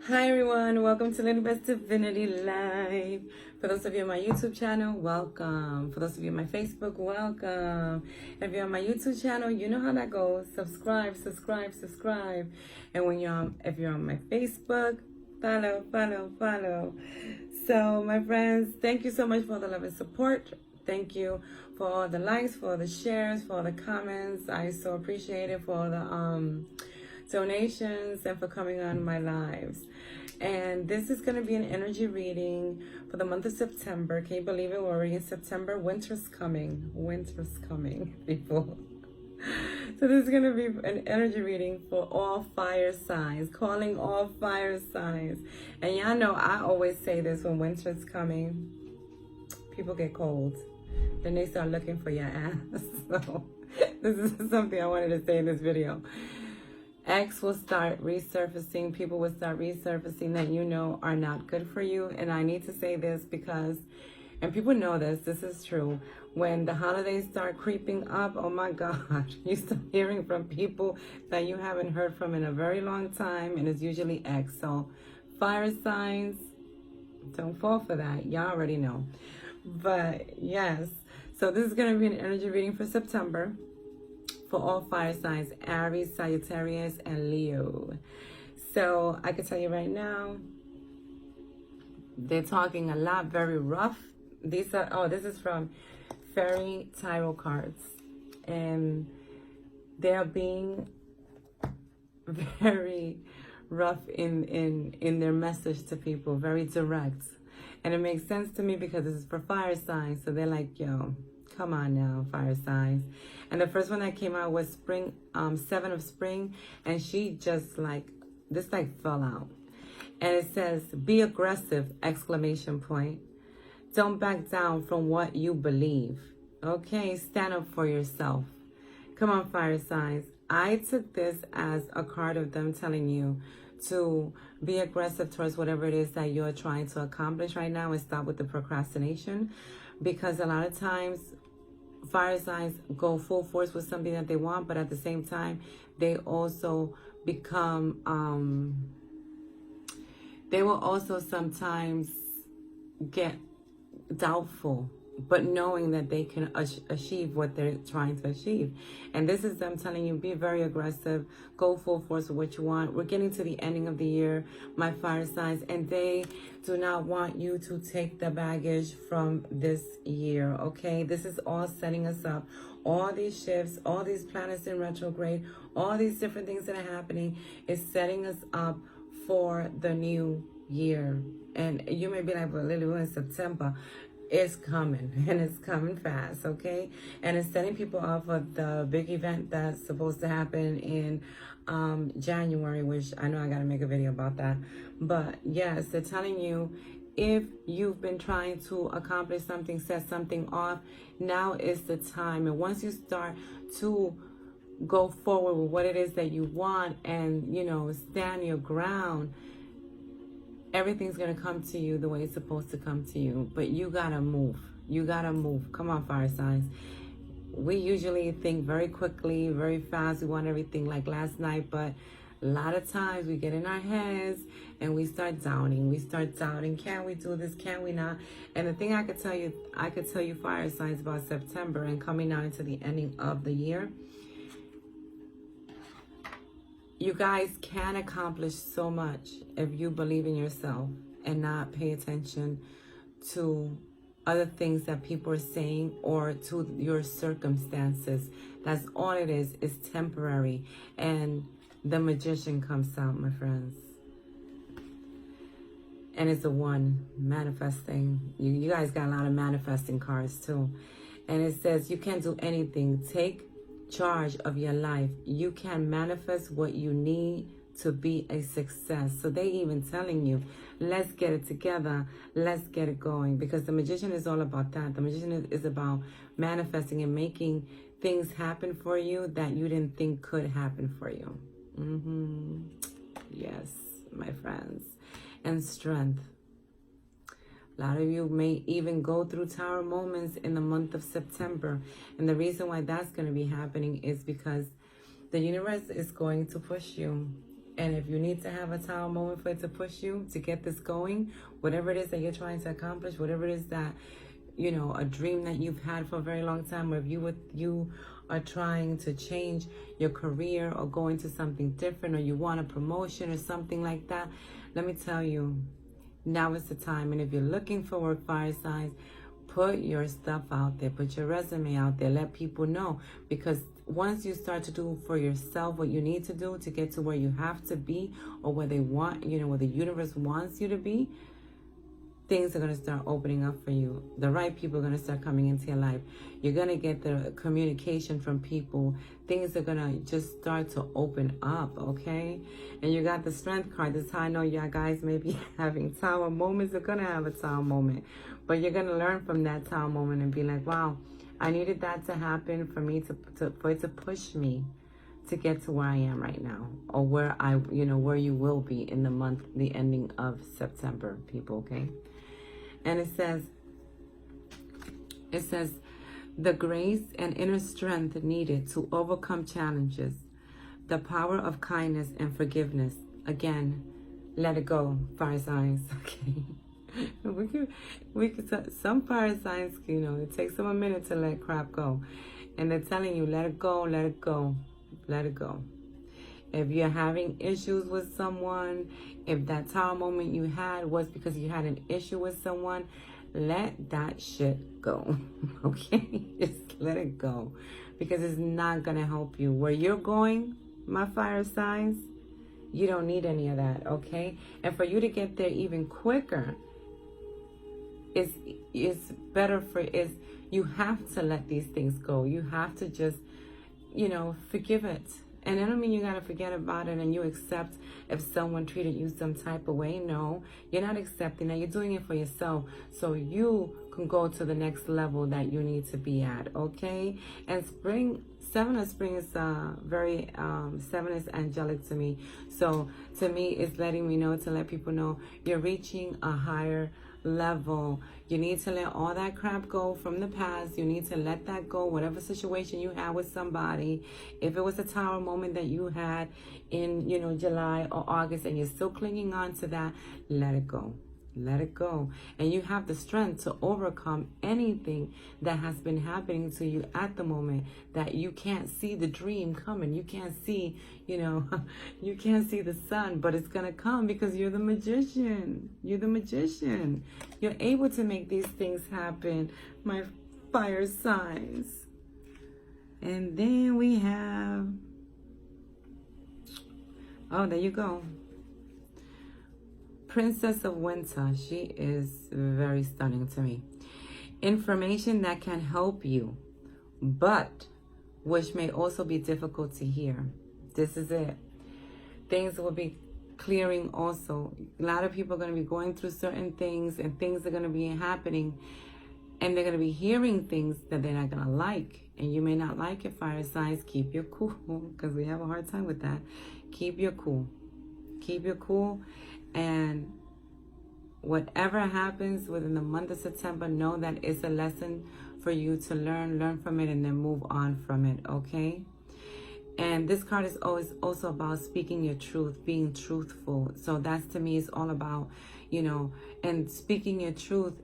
Hi everyone, welcome to Little Best Divinity Live. For those of you on my YouTube channel, welcome. For those of you on my Facebook, welcome. If you're on my YouTube channel, you know how that goes. Subscribe, subscribe, subscribe. And if you're on my Facebook, follow. So my friends, thank you so much for the love and support. Thank you for all the likes, for all the shares, for all the comments. I so appreciate it, for the donations, and for coming on my lives. And this is going to be an energy reading for the month of September. Can you believe it? We're already in September. Winter's coming, people. So this is going to be an energy reading for all fire signs, calling all fire signs. And y'all know I always say this: when winter's coming, people get cold, then they start looking for your ass. So this is something I wanted to say in this video. X will start resurfacing. People will start resurfacing that you know are not good for you. And I need to say this because, and people know this is true. When the holidays start creeping up, oh my God, you start hearing from people that you haven't heard from in a very long time. And it's usually X. So fire signs, don't fall for that. Y'all already know. But yes, so this is going to be an energy reading for September. For all fire signs, Aries, Sagittarius, and Leo. So I can tell you right now, they're talking a lot, very rough. This is from Fairy Tarot cards. And they're being very rough in their message to people, very direct. And it makes sense to me because this is for fire signs. So they're like, yo, come on now, fire signs. And the first one that came out was spring, 7 of spring. And she just fell out. And it says, be aggressive, exclamation point. Don't back down from what you believe. Okay, stand up for yourself. Come on, fire signs. I took this as a card of them telling you to be aggressive towards whatever it is that you're trying to accomplish right now and stop with the procrastination. Because a lot of times, fire signs go full force with something that they want, but at the same time, they also become, they will also sometimes get doubtful, but knowing that they can achieve what they're trying to achieve. And this is them telling you, be very aggressive, go full force with what you want. We're getting to the ending of the year, my fire signs, and they do not want you to take the baggage from this year, okay? This is all setting us up. All these shifts, all these planets in retrograde, all these different things that are happening is setting us up for the new year. And you may be like, well, Lily, we're in September. It's coming, and it's coming fast, okay? And it's setting people up for the big event that's supposed to happen in January, which I know I got to make a video about that. But yes, they're telling you, if you've been trying to accomplish something, set something off, now is the time. And once you start to go forward with what it is that you want and, you know, stand your ground, everything's going to come to you the way it's supposed to come to you. But you got to move. You got to move. Come on, fire signs. We usually think very quickly, very fast. We want everything like last night. But a lot of times we get in our heads and we start doubting. We start doubting. Can we do this? Can we not? And the thing I could tell you fire signs about September and coming now into the ending of the year, you guys can accomplish so much if you believe in yourself and not pay attention to other things that people are saying or to your circumstances. That's all it is temporary. And the Magician comes out, my friends. And it's a 1, manifesting. You guys got a lot of manifesting cards too. And it says, you can't do anything. Take charge of your life. You can manifest what you need to be a success. So they even telling you, let's get it together, let's get it going, because the Magician is all about that. The Magician is about manifesting and making things happen for you that you didn't think could happen for you. Yes, my friends. And strength. A lot of you may even go through tower moments in the month of September. And the reason why that's going to be happening is because the universe is going to push you. And if you need to have a tower moment for it to push you to get this going, whatever it is that you're trying to accomplish, whatever it is that, you know, a dream that you've had for a very long time, or if you are trying to change your career or go into something different, or you want a promotion or something like that, let me tell you, now is the time. And if you're looking for work, fire signs, put your stuff out there, put your resume out there, let people know, because once you start to do for yourself what you need to do to get to where you have to be, or where they want, you know, where the universe wants you to be, things are going to start opening up for you. The right people are going to start coming into your life. You're going to get the communication from people. Things are going to just start to open up, okay? And you got the strength card. This is how I know y'all guys may be having tower moments. You're going to have a tower moment. But you're going to learn from that tower moment and be like, wow, I needed that to happen for me for it to push me to get to where I am right now, or where where you will be in the month, the ending of September, people, okay? And it says, the grace and inner strength needed to overcome challenges, the power of kindness and forgiveness. Again, let it go, fire signs, okay? we could some fire signs, you know, it takes them a minute to let crap go. And they're telling you, let it go, let it go, let it go. If you're having issues with someone, if that tower moment you had was because you had an issue with someone, let that shit go, okay? Just let it go, because it's not going to help you. Where you're going, my fire signs, you don't need any of that, okay? And for you to get there even quicker, is better you have to let these things go. You have to just, you know, forgive it. And I don't mean you got to forget about it and you accept if someone treated you some type of way. No, you're not accepting that. You're doing it for yourself so you can go to the next level that you need to be at, okay? And Seven of Spring is very, seven is angelic to me. So to me, it's letting me know, to let people know you're reaching a higher level. You need to let all that crap go from the past. You need to let that go. Whatever situation you had with somebody, if it was a tower moment that you had in, you know, July or August, and you're still clinging on to that, let it go. Let it go. And you have the strength to overcome anything that has been happening to you at the moment, that you can't see the dream coming. You can't see, you know, you can't see the sun, but it's going to come because you're the magician. You're the magician. You're able to make these things happen, my fire signs. And then we have, oh, there you go. Princess of Winter. She is very stunning to me. Information that can help you, but which may also be difficult to hear. This is it. Things will be clearing also. A lot of people are going to be going through certain things, and things are going to be happening, and they're going to be hearing things that they're not going to like. And you may not like it, fire signs. Keep your cool, because we have a hard time with that. Keep your cool. Keep your cool. And whatever happens within the month of September, know that it's a lesson for you to learn from it, and then move on from it, okay? And this card is always also about speaking your truth, being truthful. So that's, to me, is all about, you know, and speaking your truth,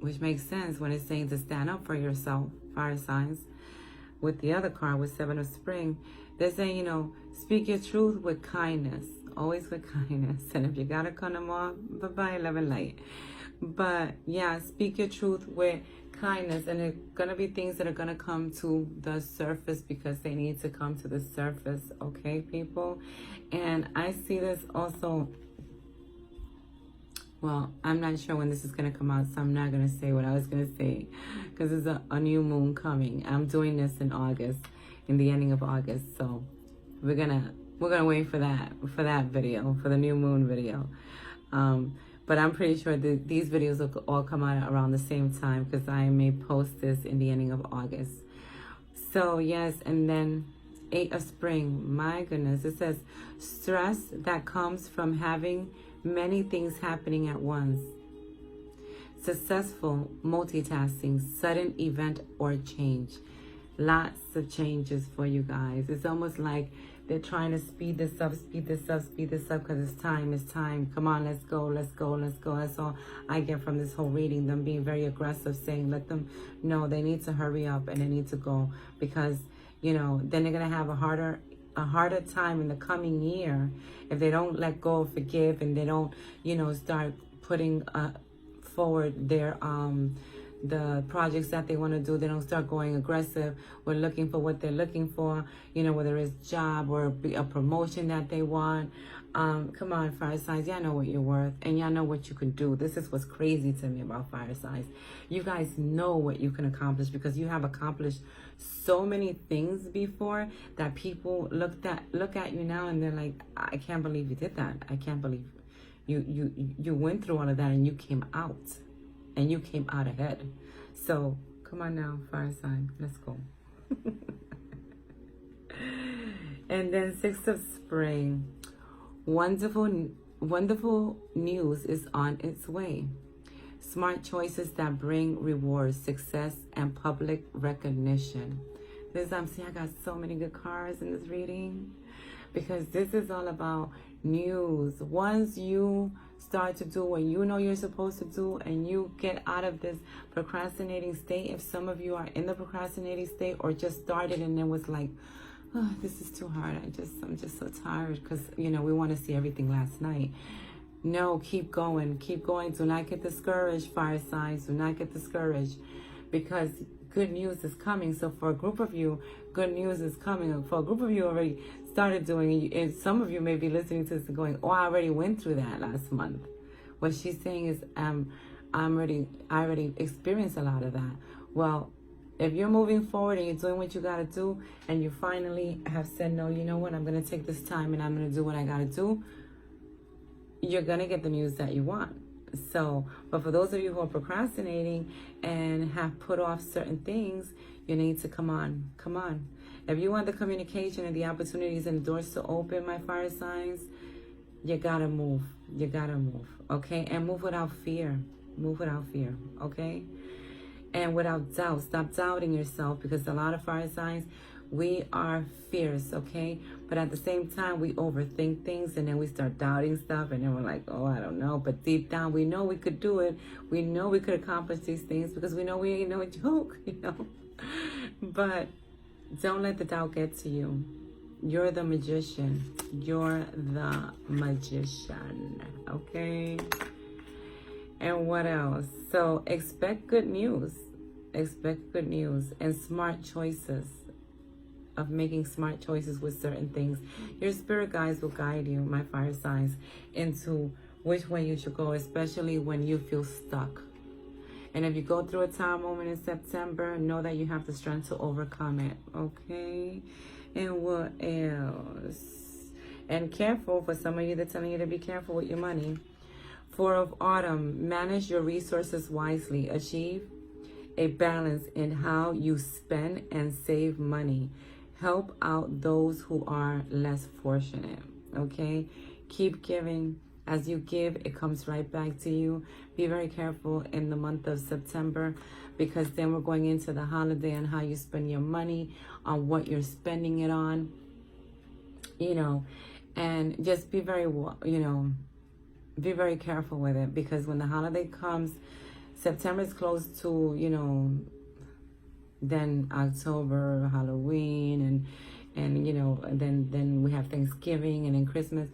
which makes sense when it's saying to stand up for yourself, fire signs. With the other card, with Seven of Spring, they're saying, you know, speak your truth with kindness. Always with kindness. And if you gotta cut them off, bye-bye, love and light. But yeah, speak your truth with kindness, and it's gonna be things that are gonna come to the surface because they need to come to the surface, okay, people? And I see this also, well, I'm not sure when this is gonna come out, so I'm not gonna say what I was gonna say, because there's a new moon coming. I'm doing this in August, in the ending of August, so we're gonna wait for that video, for the new moon video. But I'm pretty sure that these videos will all come out around the same time, because I may post this in the ending of August. So yes, and then 8 of Spring, my goodness, it says stress that comes from having many things happening at once. Successful multitasking, sudden event or change. Lots of changes for you guys. It's almost like They're trying to speed this up, because it's time, it's time. Come on, let's go, let's go, let's go. That's all I get from this whole reading. Them being very aggressive, saying, let them know they need to hurry up and they need to go, because, you know, then they're going to have a harder time in the coming year if they don't let go of forgive, and they don't, you know, start putting forward their the projects that they want to do. They don't start going aggressive with looking for what they're looking for, you know, whether it's job or a promotion that they want. Come on, fire signs, y'all know what you're worth, and y'all know what you can do. This is what's crazy to me about fire signs. You guys know what you can accomplish, because you have accomplished so many things before that people look at you now and they're like, I can't believe you did that. I can't believe you went through all of that and you came out. And you came out ahead. So, come on now, fire sign. Let's go. And then 6th of spring. Wonderful news is on its way. Smart choices that bring rewards, success, and public recognition. This, I'm seeing I got so many good cards in this reading, because this is all about news. Once you start to do what you know you're supposed to do, and you get out of this procrastinating state, if some of you are in the procrastinating state or just started and then was like, oh, this is too hard, I'm just so tired, because, you know, we want to see everything last night. No, keep going, do not get discouraged, fire signs, do not get discouraged, because good news is coming. So for a group of you, good news is coming. For a group of you already started doing it, and some of you may be listening to this and going, oh, I already went through that last month. What she's saying is, I already experienced a lot of that. Well, if you're moving forward and you're doing what you got to do, and you finally have said, no, you know what, I'm going to take this time and I'm going to do what I got to do, you're going to get the news that you want. So, but for those of you who are procrastinating and have put off certain things, you need to come on. If you want the communication and the opportunities and the doors to open, my fire signs, you gotta move. Okay? And move without fear. Okay? And without doubt. Stop doubting yourself, because a lot of fire signs, we are fierce, okay? But at the same time, we overthink things, and then we start doubting stuff, and then we're like, oh, I don't know. But deep down, we know we could do it. We know we could accomplish these things, because we know we ain't no joke, you know? But don't let the doubt get to you. You're the magician. Okay? And what else? So expect good news. And smart choices. Of making smart choices with certain things. Your spirit guides will guide you, my fire signs, into which way you should go, especially when you feel stuck. And if you go through a time moment in September, know that you have the strength to overcome it. Okay? And what else? And careful, for some of you, they're telling you to be careful with your money. 4 of autumn, manage your resources wisely. Achieve a balance in how you spend and save money. Help out those who are less fortunate, okay? Keep giving. As you give, it comes right back to you. Be very careful in the month of September, because then we're going into the holiday and how you spend your money, on what you're spending it on, you know, and just be very, be very careful with it, because when the holiday comes, September is close to, then October, Halloween, and then we have Thanksgiving, and then Christmas.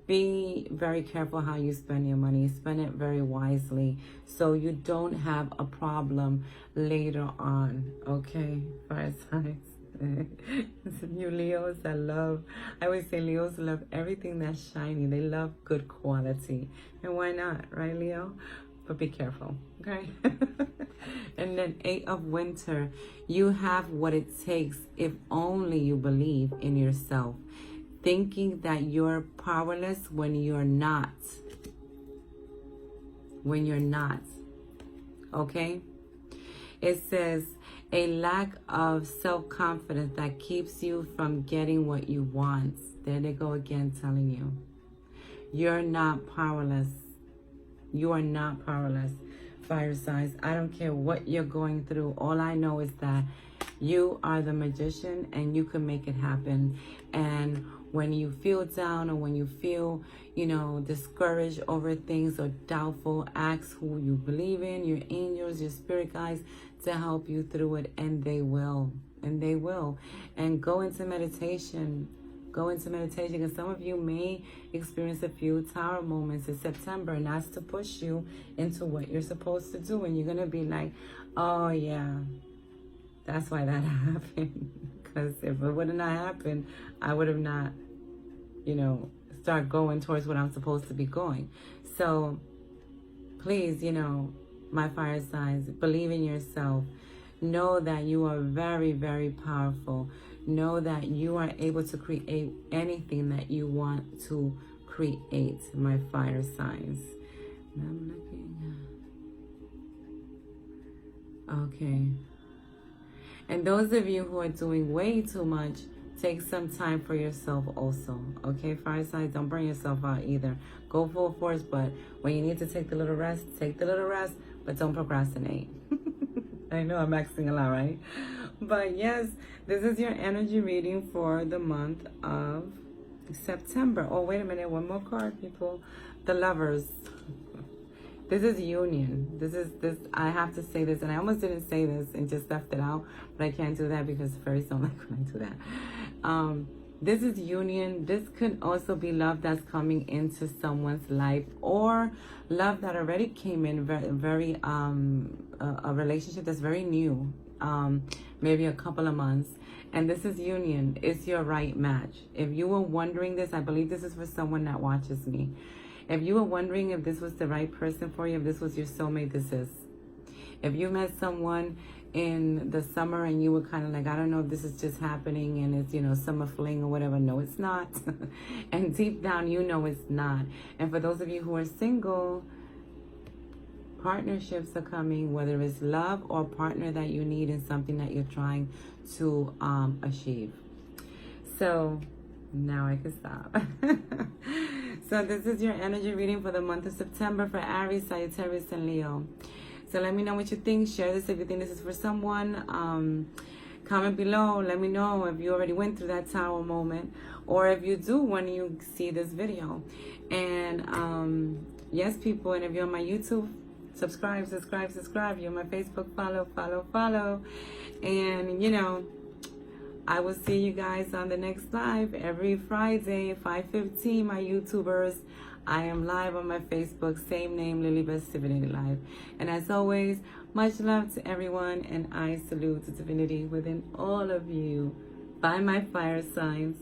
Be very careful how you spend your money. Spend it very wisely, so you don't have a problem later on. Okay, fire signs. You Leos, I always say Leos love everything that's shiny. They love good quality, and why not, right, Leo? But be careful, okay? And then 8 of winter, you have what it takes if only you believe in yourself. Thinking that you're powerless when you're not. Okay? It says, a lack of self-confidence that keeps you from getting what you want. There they go again, telling you. You're not powerless. You are not powerless, fire signs. I don't care what you're going through. All I know is that You are the magician and you can make it happen. And when you feel down or when you feel, discouraged over things or doubtful, ask who you believe in, your angels, your spirit guides, to help you through it, and they will. And they will. And go into meditation. Go into meditation, because some of you may experience a few tower moments in September, and that's to push you into what you're supposed to do. And you're going to be like, oh, yeah, that's why that happened. Because if it would have not happened, I would have not, start going towards what I'm supposed to be going. So please, my fire signs, believe in yourself. Know that you are very, very powerful. Know that you are able to create anything that you want to create, my fire signs. Okay. And those of you who are doing way too much, take some time for yourself also. Okay, fire signs, don't burn yourself out either. Go full force, but when you need to take the little rest, take the little rest, but don't procrastinate. I know I'm asking a lot, right? But yes, this is your energy reading for the month of September. Oh, wait a minute. One more card, people. The Lovers. This is union. This. I have to say this, and I almost didn't say this and just left it out, but I can't do that because fairies don't like when I do that. This is union. This could also be love that's coming into someone's life, or love that already came in, very a relationship that's very new, maybe a couple of months. And this is union. It's your right match. If you were wondering this, I believe this is for someone that watches me. If you were wondering if this was the right person for you, if this was your soulmate, this is. If you met someone in the summer and you were kind of like, I don't know if this is just happening and it's, summer fling or whatever. No, it's not. And deep down, it's not. And for those of you who are single, partnerships are coming, whether it's love or partner that you need in something that you're trying to achieve. So now I can stop. So this is your energy reading for the month of September for Aries, Sagittarius, and Leo. So let me know what you think. Share this if you think this is for someone. Comment below. Let me know if you already went through that tower moment, or if you do when you see this video. And yes, people, and if you're on my YouTube, subscribe. You're on my Facebook, follow. And I will see you guys on the next live every Friday, 5:15, my YouTubers. I am live on my Facebook, same name, Lily Best Divinity Live. And as always, much love to everyone, and I salute the divinity within all of you. Bye, my fire signs.